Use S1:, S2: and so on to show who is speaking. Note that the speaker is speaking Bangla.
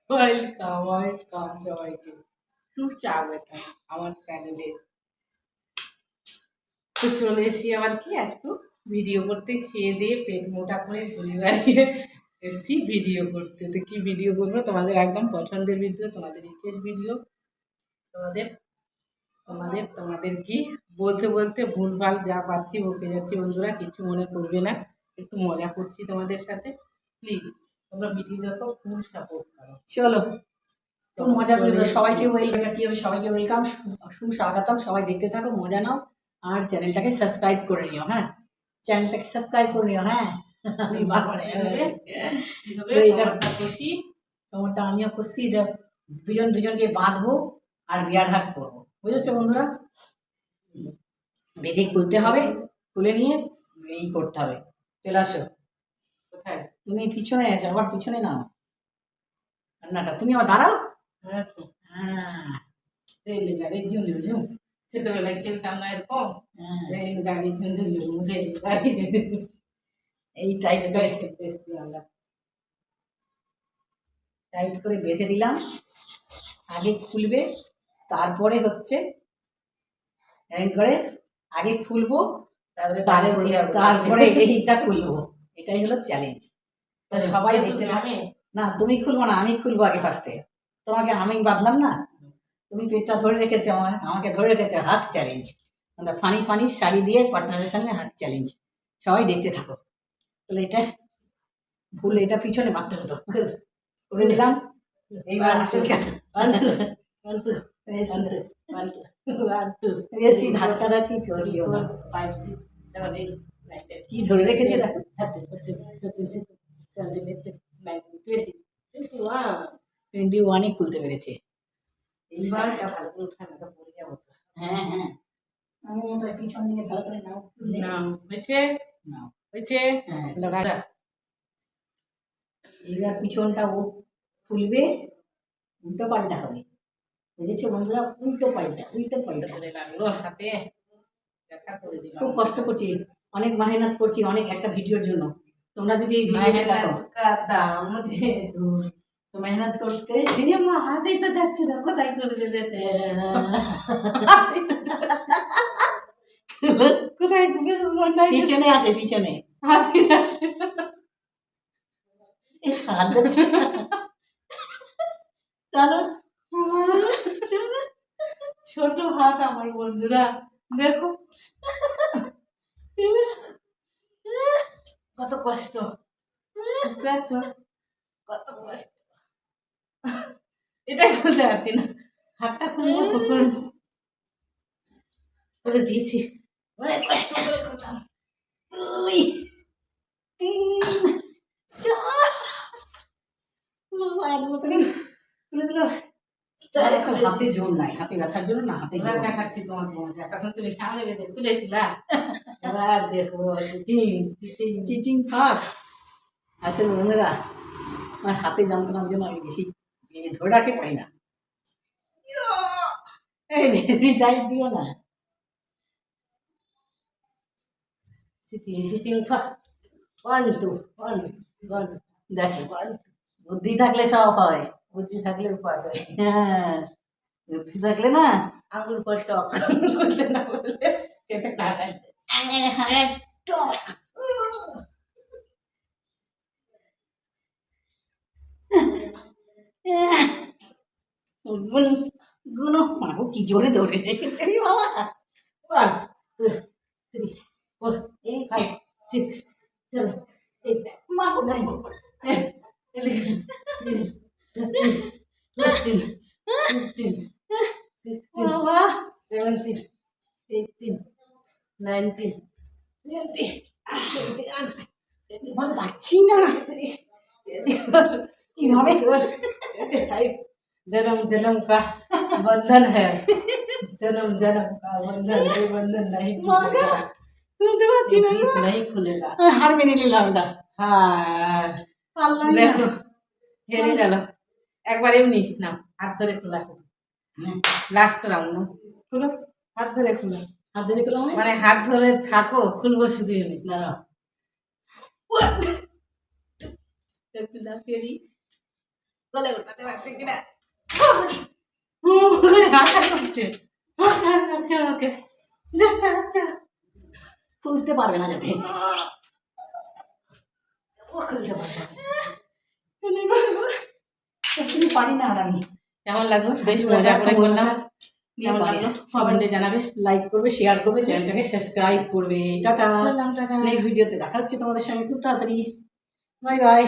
S1: ওয়েলকাম ওয়েলকাম সবাইকে সুস্বাগত আমার চ্যানেলে। তো চলে এসেছি আবার কি আজকে ভিডিও করতে, খেয়ে দিয়ে পেট মোটা করে ঘুরে বেড়িয়ে এসেছি ভিডিও করতে। তো কি ভিডিও করবো, তোমাদের একদম পছন্দের ভিডিও, তোমাদের রিকোয়েস্ট ভিডিও। তোমাদের তোমাদের তোমাদের কি বলতে বলতে ভুলভাল যা পাচ্ছি বকে যাচ্ছি, বন্ধুরা কিছু মনে করবে না, একটু মজা করছি তোমাদের সাথে। প্লিজ তোমরা ভিডিও দেখো, ফুল সাপোর্ট করো।
S2: চলো খুব মজা করে সবাইকে ওয়েলকাম। কি হবে, সবাইকে ওয়েলকাম, সুস্বাগতম। সবাই দেখতে থাকো, মজা নাও, আর চ্যানেলটাকে সাবস্ক্রাইব করে নিও। হ্যাঁ, চ্যানেলটাকে সাবস্ক্রাইব করে নিও। হ্যাঁ, আমি বারবার এটা
S1: খুশি
S2: তোমারটা আমিও খুশি। দুজনকে বাঁধবো আর বিয়ার হাত করবো, বুঝেছো বন্ধুরা? বেঁধে খুলতে হবে, খুলে নিয়ে এই করতে হবে। চলে আসো।
S1: কোথায়?
S2: তুমি পিছনে আছো, আবার পিছনে নাও রান্নাটা। তুমি আবার দাঁড়াও।
S1: হ্যাঁ,
S2: রেল গাড়ি ঝুমঝুম।
S1: ছোটবেলায় খেলতাম না এরকম,
S2: হ্যাঁ,
S1: রেল গাড়ি ঝুমঝুম, রেল গাড়ি ঝুমঝুম,
S2: এই টাইট করে
S1: খেলতে এসছি আমরা।
S2: টাইট করে বেঁধে দিলাম। আগে খুলবে, তারপরে হচ্ছে টাইট করে আগে খুলবো, তারপরে এইটা খুলবো। এটাই হলো চ্যালেঞ্জ। তো সবাই দেখতে থাকে। না, তুমি খুলবো না, আমি খুলবো আগে ফার্স্টে। তোমাকে আমি বাঁধলাম না, তুমি পেটটা ধরে রেখেছো, আমাকে ধরে রেখেছো। হাত চ্যালেঞ্জ, ফানি ফানি শাড়ি দিয়ে পার্টনারের সঙ্গে হাত চ্যালেঞ্জ। সবাই দেখতে থাকো। তাহলে এটা ভুল, এটা পিছনে বাঁধতে হতো। করে দিলাম। এইবার বেশি ধাক্কা ধাক্কি করিও না। কি ধরে রেখেছে দেখো। 21-ই খুলতে পেরেছে। এইবার
S1: ভালো করে উঠানো তো পড়ে যাবো তো।
S2: হ্যাঁ হ্যাঁ, আমি ওটা পিছন দিকে ভালো করে নাও।
S1: হয়েছে
S2: নাও,
S1: হয়েছে।
S2: হ্যাঁ।
S1: দাদা
S2: এইবার পিছনটা ও খুলবে, উল্টো পাল্টা হবে। বুঝেছো বন্ধুরা? উল্টো পাল্টা, উল্টো পাল্টা।
S1: লাগলো হাতে, দেখা করে দিলাম।
S2: খুব কষ্ট করছি, অনেক মেহনত করছি, অনেক একটা ভিডিওর জন্য। তোমরা যদি এই ভিডিওটা দেখো, তো মেহনত করতে
S1: হাতেই তো যাচ্ছে না, কোথায় করে দিয়েছে। কোথায়
S2: পিছনে আছে, পিছনে
S1: হাতে যাচ্ছে।
S2: হাত যাচ্ছে। চলো,
S1: ছোট হাত আমার বন্ধুরা, দেখো কত কষ্ট, দেখছো কত কষ্ট। এটাই বলতে পারছি না, হাতটা করে দিয়েছি, অনেক কষ্ট করে করলাম।
S2: 2, 3, 4 হাতে জোর নাই, হাতে ব্যথার জন্য না, হাতে জোর
S1: দেখাচ্ছি তোমার মজা। তখন তুমি সামনে বেঁধে খুলেছিলা, এবার দেখো
S2: চিচিং ফাঁক। আসলে বন্ধুরা, আমার হাতে যন্ত্রণার জন্য আমি বেশি ধরে রাখতে পারি না। এই বেশি টাইট দিও না।
S1: চিচিং ফাঁক। 1 2 1 1।
S2: দেখো, বুদ্ধি থাকলে সব হয়।
S1: বুদ্ধি থাকলে উপায় হয়।
S2: হ্যাঁ, বুদ্ধি থাকলে না
S1: আঙুল পর টক করতে না বললে এটা কাটাই।
S2: টক। গুনো মাগো, কি জোরে ধরে রেখেছে রে বাবা।
S1: 1 2 3 4 5 6 7 8
S2: মাগো
S1: 9 10 11 12 13 14 15
S2: বাবা,
S1: 16 17 18 19 20 21
S2: আমার পাচ্ছি না কিভাবে।
S1: 25। जन्म जन्म का बंधन है, जन्म जन्म का बंधन, ये बंधन नहीं खुलेगा,
S2: তুলতে পারছি না,
S1: नहीं खुलेगा।
S2: হার মেনে নিলাম এটা।
S1: हाँ
S2: পারলাম না।
S1: দেখো হেরে গেল একবার। এমনি না, হাত ধরে খোলা, শুধু লাস্ট রাউন্ড খুলো, হাত ধরে খুলো।
S2: হাত ধরে খুলো
S1: মানে হাত ধরে থাকো, খুলবো শুধু এমনি।
S2: দাঁড়াও।
S1: একটু লাফিয়ে দিই।
S2: গলে উঠাতে পারছে কিনা
S1: আশা করছে আচ্ছা আচ্ছা ওকে আচ্ছা আচ্ছা
S2: খুলতে পারবে না যাতে ও খুলতে পারবে না। সত্যি পারি না আর আমি।
S1: কেমন লাগলো বেশ মজা করে বললাম কেমন লাগলো কমেন্টে জানাবে
S2: লাইক করবে, শেয়ার করবে, চ্যানেলটাকে সাবস্ক্রাইব করবে। টাটা।
S1: চললাম টাটা
S2: নেক্সট ভিডিওতে দেখা হচ্ছে তোমাদের সঙ্গে খুব তাড়াতাড়ি। Bye bye.